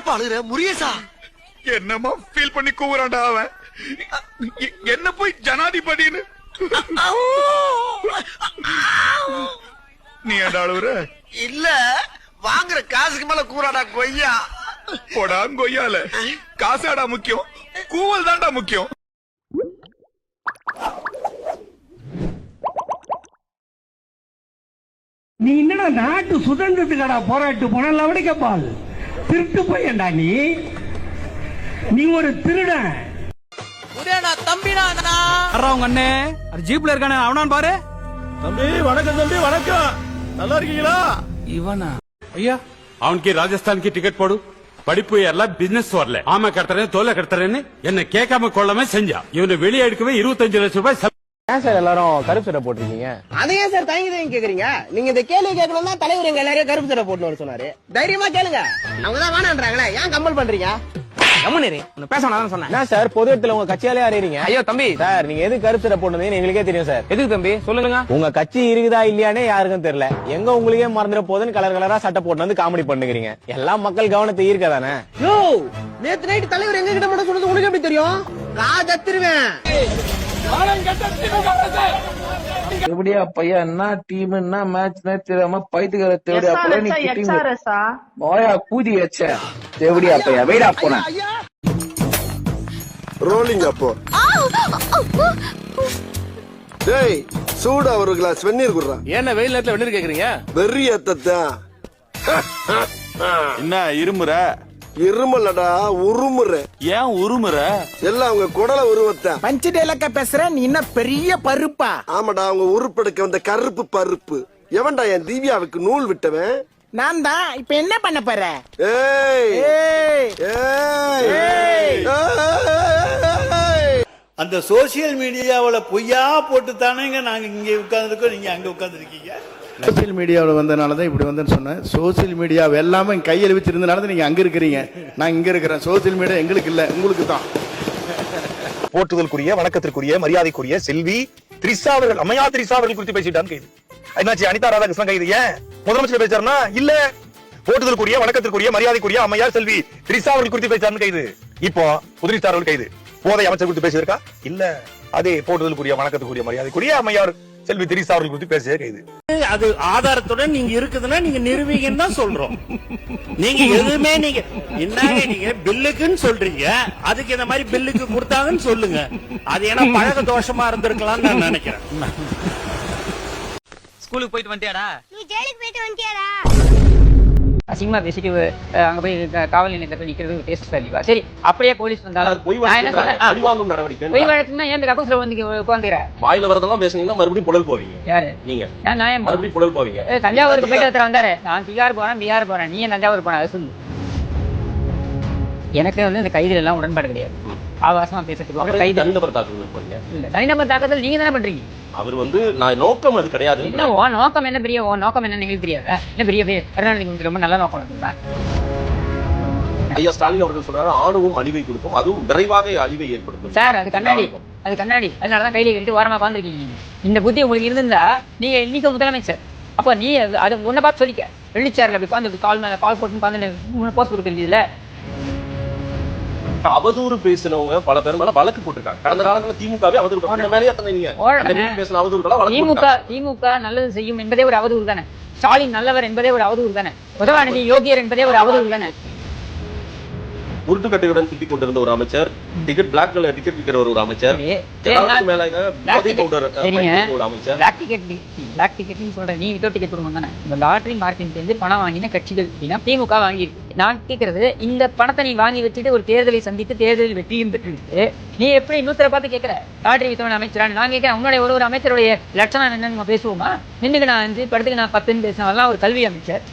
ஏன்பா அழுகுற முருகேசா? என்னமா ஃபீல் பண்ணி கூவுறான்டா அவன். என்ன போய் ஜனாதிபதினு நீ ஏன்டா அழுகுற? இல்ல வாங்குற காசுக்கு மேல கூறாடா கொய்யா. போடா கொய்யால. காசாடா முக்கியம், கூவல் தான்டா முக்கியம். நீ என்னடா நாட்டு சுதந்திரத்துக்கடா போராட்டு போன லவடிக்கப்பால் திருட்டு போயண்டா நீ ஒரு திருடன். உங்க அண்ணே அது ஜீப்ல இருக்கானே அவனான் பாரு. தம்பி வணக்கம், தம்பி வணக்கம், நல்லா இருக்கீங்களா? இவனா? ஐயா அவனுக்கு ராஜஸ்தான் டிக்கெட் போடு. படிப்பு எல்லாம் பிசினஸ் வரல. ஆமா கட்டுறேன் தோலை கட்டுறேன்னு என்ன கேட்காம கொள்ளாம செஞ்சா. இவனை வெளியே எடுக்கவே 25 லட்சம் ரூபாய். ஏன் சார் எல்லாரும் கருப்பு சட்டை போட்டிருக்கீங்க? அதையே சார் தயங்கி கேக்குறீங்க. நீங்க இந்த கேள்வி கேட்கணும் தான் தலைவர் எங்க எல்லாரையும் கருப்பு சட்டை போட்டு சொன்னாரு. தைரியமா கேளுங்க. அவங்கதான் வேணான்றாங்களே, ஏன் கம்பல் பண்றீங்க? என்ன சார் பொது இடத்துல உங்க கட்சியாலே அறியறீங்க? ஐயோ தம்பி, சார் நீங்க எது கருப்பு சட்டை போட்டதுன்னு எங்களுக்கே தெரியும் சார். எதுக்கு தம்பி சொல்லுங்க. உங்க கட்சி இருக்குதா இல்லையானே யாருக்கும் தெரியல. எங்க உங்களுக்கே மறந்துட போதுன்னு கலர் கலரா சட்டை போட்டு வந்து காமெடி பண்ணுகிறீங்க. எல்லாம் மக்கள் கவனத்தை ஈர்க்கதானே? யோ நேத்து நைட் தலைவர் எங்க கிட்ட மட்டும் சொன்னது உனக்கு எப்படி தெரியும்? ராஜத்திருவேன். எப்படியா பையன் என்ன டீம் என்ன மேட்ச்னே தெரியாம பைத்துக்கிற தேவடியா போல நீ நோயா கூதி வச்ச தேவடியா பையா வெயிடா போன ரோலிங் அப்போ டேய் சூடா ஒரு கிளாஸ் வெந்நீர் குடுறா. என்ன வெயில் நேரத்துல வெந்நீர் கேக்குறீங்க? வெறி ஏத்தத்தான். என்ன இருமுற? இருமலடா உருமுற. ஏன் உருமுற? எல்லாம் அவங்க குடல உருவத்தான். பஞ்சு டேலக்க பேசுற நீ என்ன பெரிய பருப்பா? ஆமாடா அவங்க உருப்பெடுக்க வந்த கருப்பு பருப்பு. எவன்டா என் தீவியாவுக்கு நூல் விட்டவன்? நான் தான். இப்ப என்ன பண்ண போற? ஏய் ஏய் ஏய் ஏய். அந்த சோசியல் மீடியாவில் பொய்யா போட்டு தானேங்க நாங்க இங்க உட்கார்ந்துருக்கோம், நீங்க அங்க உட்கார்ந்துருக்கீங்க. சோசியல் மீடியாவில் வந்தனால தான் இப்படி வந்தேன்னு சொன்னேன். சோசியல் மீடியா எல்லாமே கையில் வச்சிருந்தனால தான் நீங்க அங்க இருக்கிறீங்க, நான் இங்க இருக்கிறேன். சோசியல் மீடியா எங்களுக்கு இல்ல, உங்களுக்கு தான். போற்றுதலுக்குரிய வணக்கத்திற்குரிய மரியாதைக்குரிய செல்வி திரிஷா அவர்கள், அம்மையா திரிஷா அவர்கள் குறித்து பேசிட்டான் கைது. என்னாச்சு அனிதா ராதாகிருஷ்ணன் கைது? ஏன் முதலமைச்சர் பேசாருன்னா இல்ல, போற்றுதலுக்குரிய வணக்கத்திற்குரிய மரியாதைக்குரிய அம்மையார் செல்வி திரிஷா அவர்கள் குறித்து பேசாருன்னு கைது. இப்போ புதிரி ஸ்டார் அவர்கள் கைது. போதை அமைச்சர் குறித்து பேசியிருக்கா? இல்ல, அதே போற்றுதலுக்குரிய வணக்கத்துக்குரிய மரியாதைக்குரிய அம்மையார் செல்வி திரிஷா அவர்கள் குறித்து பேசிய கைது. அது ஆதாரத்துடன் நீங்க இருக்குதுன்னா நீங்க நிரூபிங்கன்னு தான் சொல்றோம். நீங்க எதுவுமே நீங்க என்னங்க நீங்க பில்லுக்குன்னு சொல்றீங்க, அதுக்கு இந்த மாதிரி பில்லுக்கு கொடுத்தாங்கன்னு சொல்லுங்க. அது ஏன்னா பழக தோஷமா இருந்திருக்கலாம்னு நான் நினைக்கிறேன். ஸ்கூலுக்கு போயிட்டு வந்துட்டியாடா? நீ ஜெயிலுக்கு போயிட்டு வந்துட்டியாடா? அசிங்கமா பேசிட்டு அங்க போய் காவல் நிலையத்துல போய் நிக்கிறது டேஸ்ட் சரிவா? சரி அப்படியே போலீஸ் வந்தாலும் பொய் வழக்குன்னா ஏன் கக்கூஸ்ல வந்து உட்காந்துற? வாயில வரதெல்லாம் பேசுனீங்கன்னா மறுபடியும் புழல் போவீங்க. யாரு நீங்க? நான் மறுபடியும் புழல் போவீங்க. தஞ்சாவூருக்கு போயிட்டு ஒருத்தர் வந்தாரு, நான் பீகார் போறேன், நீ தஞ்சாவூர் போன அது சொல்லு. எனக்கு வந்து இந்த கைதுல எல்லாம் உடன்பாடு கிடையாது. ஆபாசமா பேசுறதுக்கு கைது தனிநபர் தாக்குதல் இல்ல, தனிநபர் தாக்குதல் நீங்க தானே பண்றீங்க. அவர் வந்து நான் நோக்கம் அது கிடையாது. என்ன நோக்கம் என்ன பெரிய நோக்கம் என்ன எங்களுக்கு தெரியாது. என்ன பெரிய கருணாநிதி ரொம்ப நல்ல நோக்கம் இருக்குங்களா? ஐயா ஸ்டாலின் அவர்கள் சொல்றாரு ஆணுவும் அழிவை கொடுக்கும், அதுவும் விரைவாக அழிவை ஏற்படுத்தும். சார் அது கண்ணாடி அதனாலதான் கையில கழிட்டு ஓரமா உட்காந்துருக்கீங்க. இந்த புத்தி உங்களுக்கு இருந்திருந்தா நீங்க இன்னைக்கு முதலமைச்சர். அப்ப நீ அது உன்னை பார்த்து சொல்லிக்க. வெள்ளிச்சாரில் அப்படி உட்காந்து கால் போட்டு உட்காந்து போஸ்ட் கொடுக்குறீங்கல்ல. அவதூறு பேசினவங்க பல பேர் மேல வழக்கு போட்டிருக்காங்க. கடந்த காலத்துல திமுகவே அவதூறு திமுக நல்லது செய்யும் என்பதே ஒரு அவதூறு தானே. ஸ்டாலின் நல்லவர் என்பதே ஒரு அவதூறு தானே. உதவாநிதி யோகியர் என்பதே ஒரு அவதூறு தானே. உருட்டுக்கட்டையுடன் சுத்தி கொண்டிருந்த ஒரு அமைச்சர், டிக்கெட் பிளாக் கலர் டிக்கெட் விற்கிற ஒரு அமைச்சர், நீ வித்தவுட் டிக்கெட் கொடுங்க தானே. இந்த லாட்டரி மார்க்கெட் சேர்ந்து பணம் வாங்கின கட்சிகள் அப்படின்னா திமுக வாங்கியிருக்கு. நான் கேட்கறது, இந்த பணத்தை நீ வாங்கி வச்சுட்டு ஒரு தேர்தலை சந்தித்து தேர்தலில் வெற்றியும் பெற்று நீ எப்படி இன்னொருத்தரை பார்த்து கேட்கிற லாட்டரி வித்தவன் அமைச்சரான்னு நான் கேட்கிறேன். உன்னுடைய ஒரு அமைச்சருடைய லட்சணம் என்னன்னு நம்ம பேசுவோமா? நின்றுக்கு நான் 5 படத்துக்கு நான் 10 பேசினவெல்லாம் ஒரு கல்வி அமைச்சர்.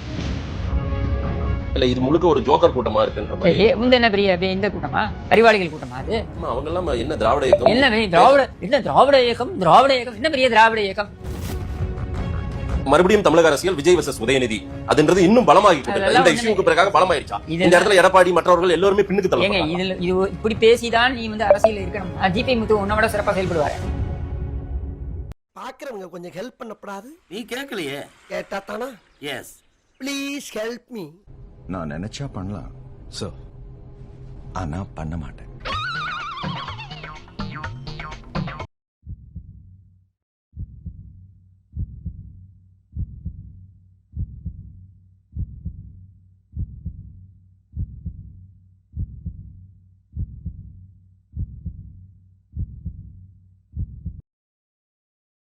இல்ல இது முழுக்க ஒரு ஜோக்கர் கூட்டமா இருக்கு. என்ன பெரிய இந்த கூட்டமா? அறிவாளிகள் கூட்டமா? அது அவங்க எல்லாம் என்ன திராவிட இயக்கம்? என்ன திராவிட இயக்கம் என்ன பெரிய திராவிட இயக்கம்? மறுபடியும் தமிழக அரசியல் விஜய் வர்சஸ் உதயநிதி அதுன்றது இன்னும் பலமாகி இந்த இஷ்யூக்கு பிறகு பலமாயிருச்சா? இந்த இடத்துல எடப்பாடி மற்றவர்கள் எல்லாருமே பின்னுக்கு தள்ளுங்க. இதுல இது இப்படி பேசிதான் நீ வந்து அரசியல் இருக்கணும். ஜிபி முத்து உன்னோட சிறப்பா செயல்படுவாரு. பாக்குறவங்க கொஞ்சம் ஹெல்ப் பண்ணப்படாது? நீ கேட்கலையே. கேட்டா தானா? Yes please help me. நான் நினைச்சா பண்ணலாம் சார். ஆனா பண்ண மாட்டேன்.